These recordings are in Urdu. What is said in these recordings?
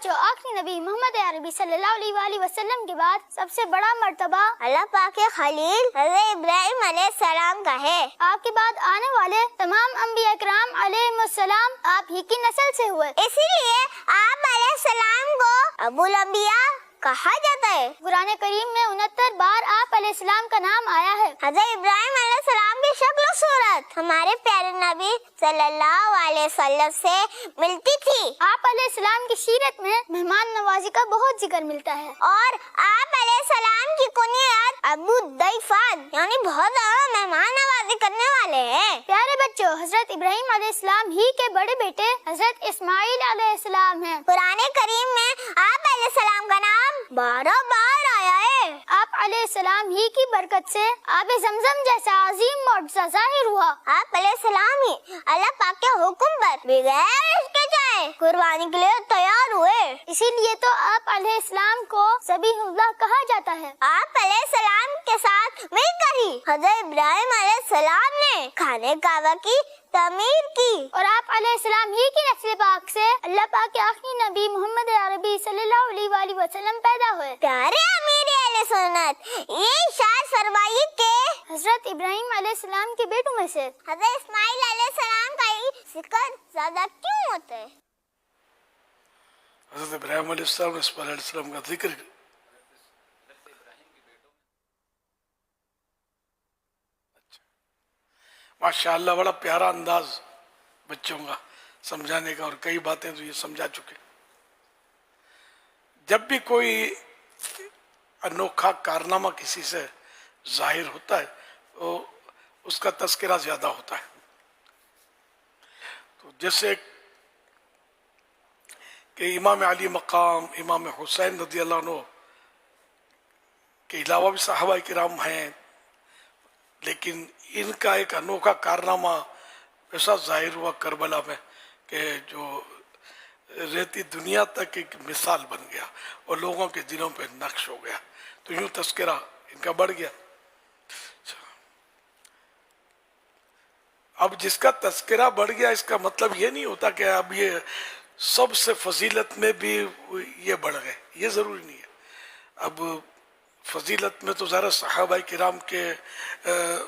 بچوں، آخری نبی محمد عربی صلی اللہ علیہ وآلہ وسلم کے بعد سب سے بڑا مرتبہ اللہ پاک کے خلیل حضرت ابراہیم علیہ السلام کا ہے۔ آپ کے بعد آنے والے تمام انبیاء کرام علیہم السلام آپ ہی کی نسل سے ہوئے، اسی لیے آپ علیہ السلام کو ابو الانبیاء کہا جاتا ہے۔ قرآن کریم میں 69 بار آپ علیہ السلام کا نام آیا ہے۔ حضرت ابراہیم علیہ السلام کی شکل و صورت ہمارے پیارے نبی صلی اللہ علیہ وسلم سے ملتی تھی، آپ علیہ السلام کی سیرت میں مہمان نوازی کا بہت ذکر ملتا ہے، اور آپ علیہ السلام کی کنیت ابو ضیفان یعنی بہت زیادہ مہمان نوازی کرنے والے ہیں۔ پیارے بچوں، حضرت ابراہیم علیہ السلام ہی کے بڑے بیٹے حضرت اسماعیل علیہ السلام ہیں۔ قرآن کریم میں آپ علیہ السلام کا نام 12 بار آیا ہے۔ آپ علیہ السلام ہی کی برکت سے آب زمزم جیسا عظیم معجزہ ظاہر ہوا۔ آپ علیہ السلام ہی اللہ پاک کے حکم پر بغیر ہچکچائے قربانی کے لیے تیار ہوئے، اسی لیے تو آپ علیہ السلام کو ذبیح اللہ کہا جاتا ہے۔ آپ علیہ السلام کے ساتھ مل کر ہی حضرت ابراہیم علیہ السلام نے خانہ کعبہ کی تعمیر کی، اور آپ علیہ السلام ہی کی نسل پاک سے اللہ پاک کے آخری نبی محمد عربی صلی اللہ علیہ وآلہ وسلم پیدا ہوئے۔ پیارے امیر اہل سنت یہ ارشاد فرمائیے کہ حضرت ابراہیم علیہ السلام کے بیٹوں میں سے حضرت اسماعیل علیہ السلام کا ہی ذکر زیادہ کیوں ہوتا ہے؟ حضرت ابراہیم علیہ السلام نے اسماعیل علیہ السلام کا ذکر ماشاءاللہ بڑا پیارا انداز بچوں کا سمجھانے کا، اور کئی باتیں تو یہ سمجھا چکے۔ جب بھی کوئی انوکھا کارنامہ کسی سے ظاہر ہوتا ہے تو اس کا تذکرہ زیادہ ہوتا ہے۔ تو جیسے کہ امام علی مقام، امام حسین رضی اللہ عنہ کے علاوہ بھی صحابہ کرام ہیں، لیکن ان کا ایک انوکھا کارنامہ ایسا ظاہر ہوا کربلا میں کہ جو رہتی دنیا تک ایک مثال بن گیا اور لوگوں کے دلوں پہ نقش ہو گیا، تو یوں تذکرہ ان کا بڑھ گیا۔ اب جس کا تذکرہ بڑھ گیا اس کا مطلب یہ نہیں ہوتا کہ اب یہ سب سے فضیلت میں بھی یہ بڑھ گئے، یہ ضروری نہیں ہے۔ اب فضیلت میں تو ذرا صحابہ کرام کے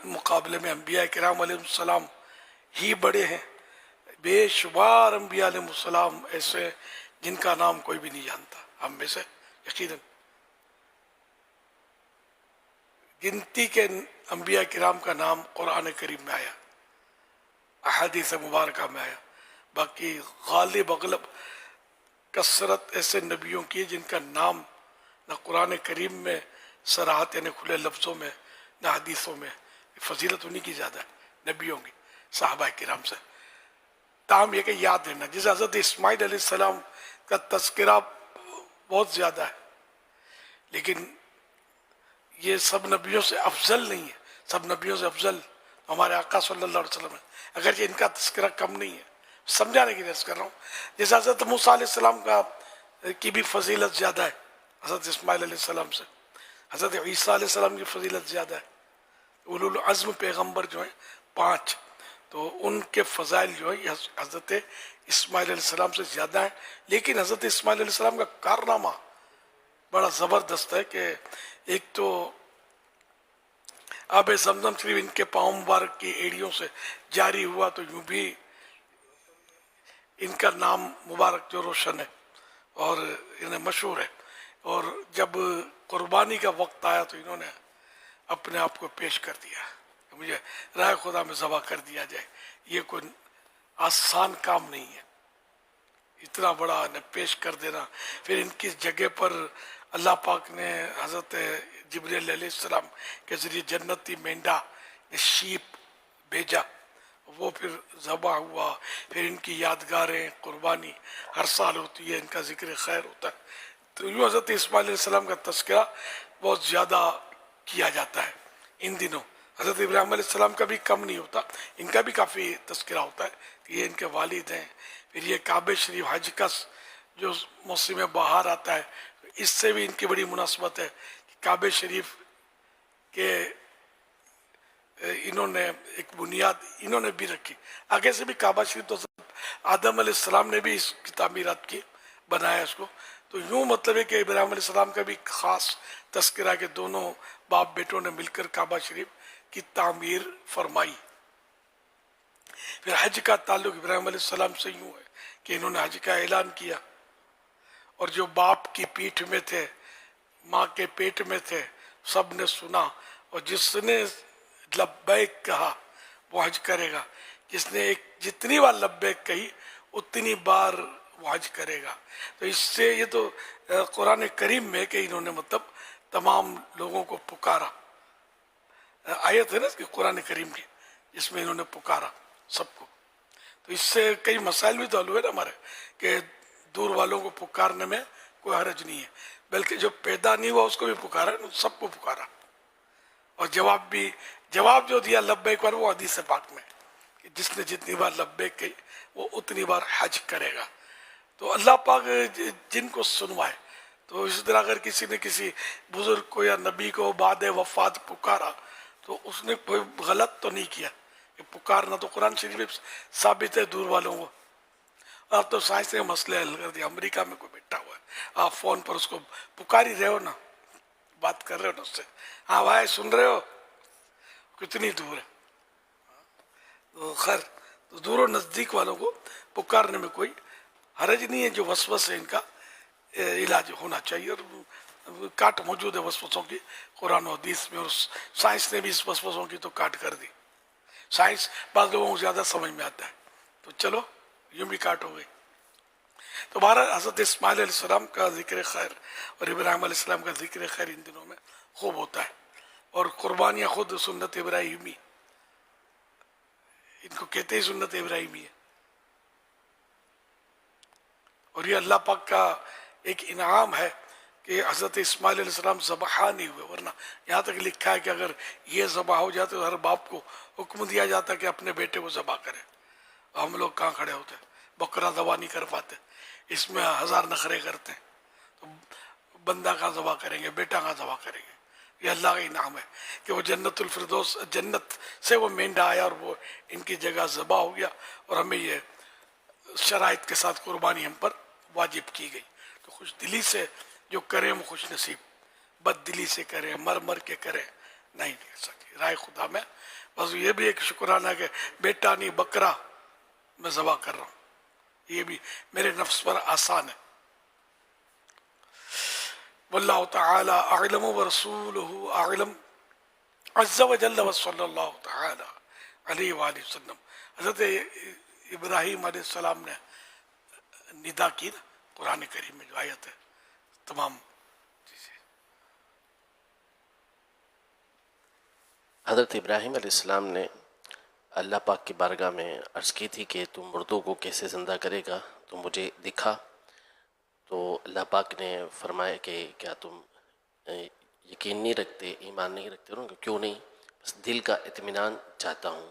مقابلے میں انبیاء کرام علیہ السلام ہی بڑے ہیں۔ بے شمار انبیاء علیہ السلام ایسے جن کا نام کوئی بھی نہیں جانتا ہم میں سے، یقیناً گنتی کے انبیاء کرام کا نام قرآن کریم میں آیا، احادیث مبارکہ میں آیا، باقی غالب اغلب کثرت ایسے نبیوں کی جن کا نام نہ قرآن کریم میں صراحت یعنی کھلے لفظوں میں نہ حدیثوں میں۔ فضیلت انہی کی زیادہ ہے نبیوں کی، صحابہ کرام سے۔ تاہم یہ کہ یاد رہنا، جس حضرت اسماعیل علیہ السلام کا تذکرہ بہت زیادہ ہے، لیکن یہ سب نبیوں سے افضل نہیں ہے۔ سب نبیوں سے افضل ہمارے آقا صلی اللہ علیہ وسلم ہے، اگرچہ ان کا تذکرہ کم نہیں ہے، سمجھانے کی عرض کر رہا ہوں۔ جیسے حضرت موسیٰ علیہ السلام کی بھی فضیلت زیادہ ہے حضرت اسماعیل علیہ السلام سے، حضرت عیسیٰ علیہ السلام کی فضیلت زیادہ ہے۔ اولو العزم پیغمبر جو ہیں 5، تو ان کے فضائل جو ہے حضرت اسماعیل علیہ السلام سے زیادہ ہیں، لیکن حضرت اسماعیل علیہ السلام کا کارنامہ بڑا زبردست ہے کہ ایک تو آب زمزم شریف ان کے پاؤں مبارک کی ایڑیوں سے جاری ہوا، تو یوں بھی ان کا نام مبارک جو روشن ہے اور انہیں مشہور ہے، اور جب قربانی کا وقت آیا تو انہوں نے اپنے آپ کو پیش کر دیا، مجھے راہ خدا میں ذبح کر دیا جائے۔ یہ کوئی آسان کام نہیں ہے، اتنا بڑا انہیں پیش کر دینا۔ پھر ان کی جگہ پر اللہ پاک نے حضرت جبریل علیہ السلام کے ذریعے جنتی مینڈا شیپ بھیجا، وہ پھر ذبح ہوا۔ پھر ان کی یادگاریں قربانی ہر سال ہوتی ہے، ان کا ذکر خیر ہوتا ہے۔ تو یوں حضرت اسماعیل علیہ السلام کا تذکرہ بہت زیادہ کیا جاتا ہے ان دنوں۔ حضرت ابراہیم علیہ السلام کا بھی کم نہیں ہوتا، ان کا بھی کافی تذکرہ ہوتا ہے کہ یہ ان کے والد ہیں۔ پھر یہ کعبہ شریف حج کا جو موسم بہار آتا ہے، اس سے بھی ان کی بڑی مناسبت ہے کہ کعبہ شریف کے انہوں نے ایک بنیاد انہوں نے بھی رکھی۔ آگے سے بھی کعبہ شریف تو آدم علیہ السلام نے بھی اس کی تعمیرات کی، بنایا اس کو. تو یوں مطلب ہے کہ ابراہیم علیہ السلام کا بھی خاص تذکرہ کہ دونوں باپ بیٹوں نے مل کر کعبہ شریف کی تعمیر فرمائی. پھر حج کا تعلق ابراہیم علیہ السلام سے یوں ہے کہ انہوں نے حج کا اعلان کیا، اور جو باپ کی پیٹھ میں تھے، ماں کے پیٹ میں تھے، سب نے سنا، اور جس نے لبیک کہا وہ حج کرے گا، جس نے جتنی بار لبیک کہی اتنی بار وہ حج کرے گا. تو اس سے یہ تو قرآن کریم میں کہ انہوں نے مطلب تمام لوگوں کو پکارا. آیت ہے نا اس کی قرآن کریم کی جس میں انہوں نے پکارا سب کو. تو اس سے کئی مسائل بھی تو حل ہوئے نا ہمارے کہ دور والوں کو پکارنے میں کوئی حرج نہیں ہے، بلکہ جو پیدا نہیں ہوا اس کو بھی پکارا، سب کو پکارا. اور جواب جو دیا لبیک پر، وہ حدیث پاک میں کہ جس نے جتنی بار لبیک کہی وہ اتنی بار حج کرے گا. تو اللہ پاک جن کو سنوائے. تو اسی طرح اگر کسی نے کسی بزرگ کو یا نبی کو بعد وفات پکارا تو اس نے کوئی غلط تو نہیں کیا. کہ پکارنا تو قرآن شریف میں ثابت ہے دور والوں کو. اب تو سائنس نے مسئلے حل کر دیا. امریکہ میں کوئی بیٹھا ہوا ہے، آپ فون پر اس کو پکار ہی رہے ہو نا، بات کر رہے ہو نا اس سے، ہاں بھائی سن رہے ہو، کتنی دور ہے. تو خیر، تو دور و نزدیک والوں کو پکارنے میں کوئی حرج نہیں ہے. جو وسوسے ان کا علاج ہونا چاہیے، اور کاٹ موجود ہے وسوسوں کی قرآن و حدیث میں، اور سائنس نے بھی اس وسوسوں کی تو کاٹ کر دی. سائنس بعض لوگوں کو زیادہ سمجھ میں آتا ہے، تو چلو یوں بھی کاٹ ہو گئی. تو بہرحال حضرت اسماعیل علیہ السلام کا ذکر خیر اور ابراہیم علیہ السلام کا ذکر خیر ان دنوں میں خوب ہوتا ہے. اور قربانیاں خود سنت ابراہیمی، ان کو کہتے ہی سنت ابراہیمی ہے. اور یہ اللہ پاک کا ایک انعام ہے کہ حضرت اسماعیل علیہ السلام ذبح نہیں ہوئے، ورنہ یہاں تک لکھا ہے کہ اگر یہ ذبح ہو جاتے تو ہر باپ کو حکم دیا جاتا کہ اپنے بیٹے کو ذبح کرے. ہم لوگ کہاں کھڑے ہوتے، بکرا ذبح نہیں کر پاتے، اس میں ہزار نخرے کرتے ہیں. تو بندہ کا ذبح کریں گے، بیٹا کا ذبح کریں گے. یہ اللہ کا انعام ہے کہ وہ جنت الفردوس، جنت سے وہ مینڈا آیا اور وہ ان کی جگہ ذبح ہو گیا، اور ہمیں یہ شرائط کے ساتھ قربانی ہم پر واجب کی گئی. تو خوش دلی سے جو کرے وہ خوش نصیب، بد دلی سے کرے، مر مر کے کرے نہیں کر سکے. رائے خدا میں بس یہ بھی ایک شکرانہ کہ بیٹا نہیں بکرا میں ذبح کر رہا ہوں، یہ بھی میرے نفس پر آسان ہے. واللہ تعالی اعلم ورسولہ اعلم عز وجل وصلی اللہ تعالی علیہ وآلہ وسلم. حضرت ابراہیم علیہ السلام نے ندا کی نا قرآن کریم میں جو آیت ہے تمام چیزیں. حضرت ابراہیم علیہ السلام نے اللہ پاک کی بارگاہ میں عرض کی تھی کہ تم مردوں کو کیسے زندہ کرے گا تو مجھے دکھا. تو اللہ پاک نے فرمایا کہ کیا تم یقین نہیں رکھتے، ایمان نہیں رکھتے؟ انہوں نے کہا کیوں نہیں، بس دل کا اطمینان چاہتا ہوں.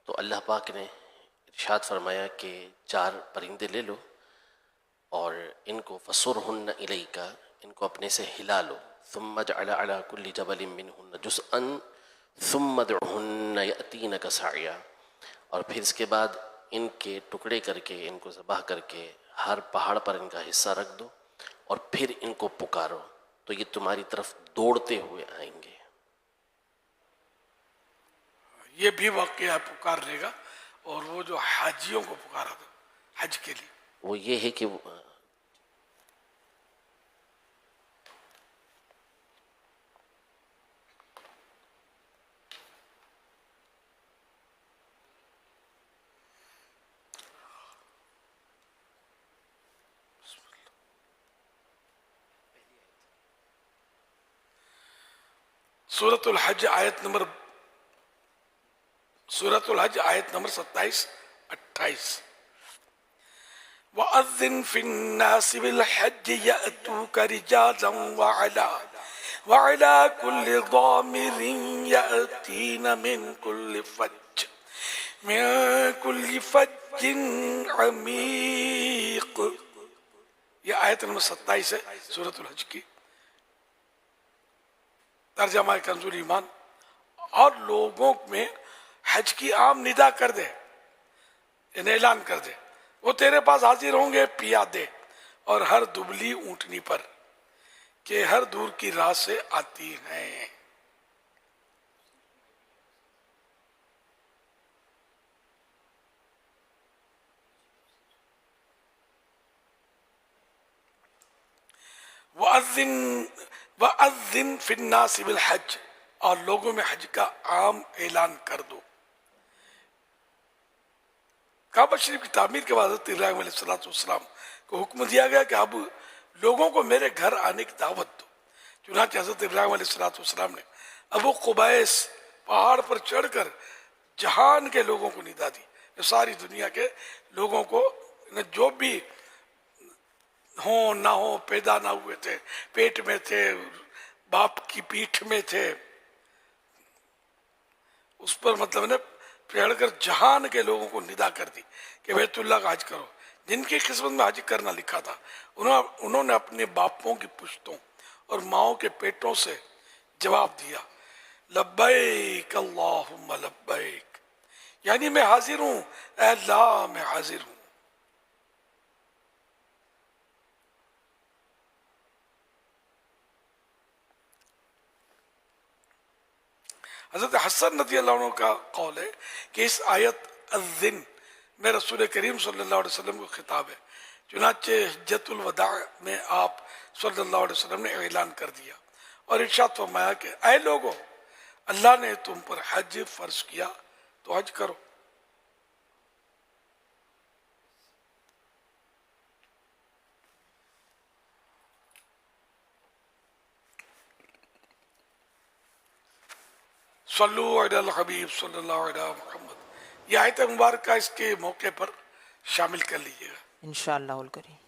تو اللہ پاک نے ارشاد فرمایا کہ 4 پرندے لے لو اور ان کو فصرہن الیک، ان کو اپنے سے ہلا لو. ثم اجعل علی کل جبل منہن جزءا ثم ادعہن یأتینک سعیا، اور پھر اس کے بعد ان کے ٹکڑے کر کے، ان کو ذبح کر کے ہر پہاڑ پر ان کا حصہ رکھ دو، اور پھر ان کو پکارو تو یہ تمہاری طرف دوڑتے ہوئے آئیں گے. یہ بھی واقعہ پکارنے گا. اور وہ جو حاجیوں کو پکارا تھا حج کے لیے، وہ یہ ہے کہ سورۃ الحج آیت نمبر 27-28. وَأَذِّن فِي النَّاسِ بِالْحَجِّ يَأْتُوكَ رِجَالًا وَعَلَى كُلِّ ضَامِرٍ يَأْتِينَ مِنْ كُلِّ فَجٍّ عَمِيقٍ. یہ آیت نمبر 27 ہے سورۃ الحج کی. ترجمہ کنز ایمان. اور لوگوں میں حج کی عام ندا کر دے، انہیں اعلان کر دے، وہ تیرے پاس حاضر ہوں گے پیادے اور ہر دبلی اونٹنی پر کہ ہر دور کی راہ سے آتی ہیں. وَأَذِّن فِي النَّاسِ بِالْحَجِّ، اور لوگوں میں حج کا عام اعلان کر دو. کعبہ شریف کی تعمیر کے بعد حضرت ابراہیم علیہ السلام کو حکم دیا گیا کہ اب لوگوں کو میرے گھر آنے کی دعوت دو. چنانچہ حضرت ابراہیم علیہ السلام نے ابو قبیس پہاڑ پر چڑھ کر جہان کے لوگوں کو ندا دی. ساری دنیا کے لوگوں کو جو بھی ہوں نہ ہوں، پیدا نہ ہوئے تھے، پیٹ میں تھے، باپ کی پیٹھ میں تھے، اس پر مطلب نے چڑھ کر جہان کے لوگوں کو ندا کر دی کہ بیت اللہ کا حج کرو. جن کی قسمت میں حج کرنا لکھا تھا انہوں نے اپنے باپوں کی پشتوں اور ماؤں کے پیٹوں سے جواب دیا لبیک اللہم لبیک، یعنی میں حاضر ہوں اے اللہ، میں حاضر ہوں. حضرت حسن رضی اللہ عنہ کا قول ہے کہ اس آیت اذن میں رسول کریم صلی اللہ علیہ وسلم کو خطاب ہے. چنانچہ حجۃ الوداع میں آپ صلی اللہ علیہ وسلم نے اعلان کر دیا اور ارشاد فرمایا کہ اے لوگو، اللہ نے تم پر حج فرض کیا تو حج کرو. صلو علی الحبیب صلی اللہ علیہ محمد. یہ آیت مبارکہ اس کے موقع پر شامل کر لیجیے گا انشاءاللہ الکریم.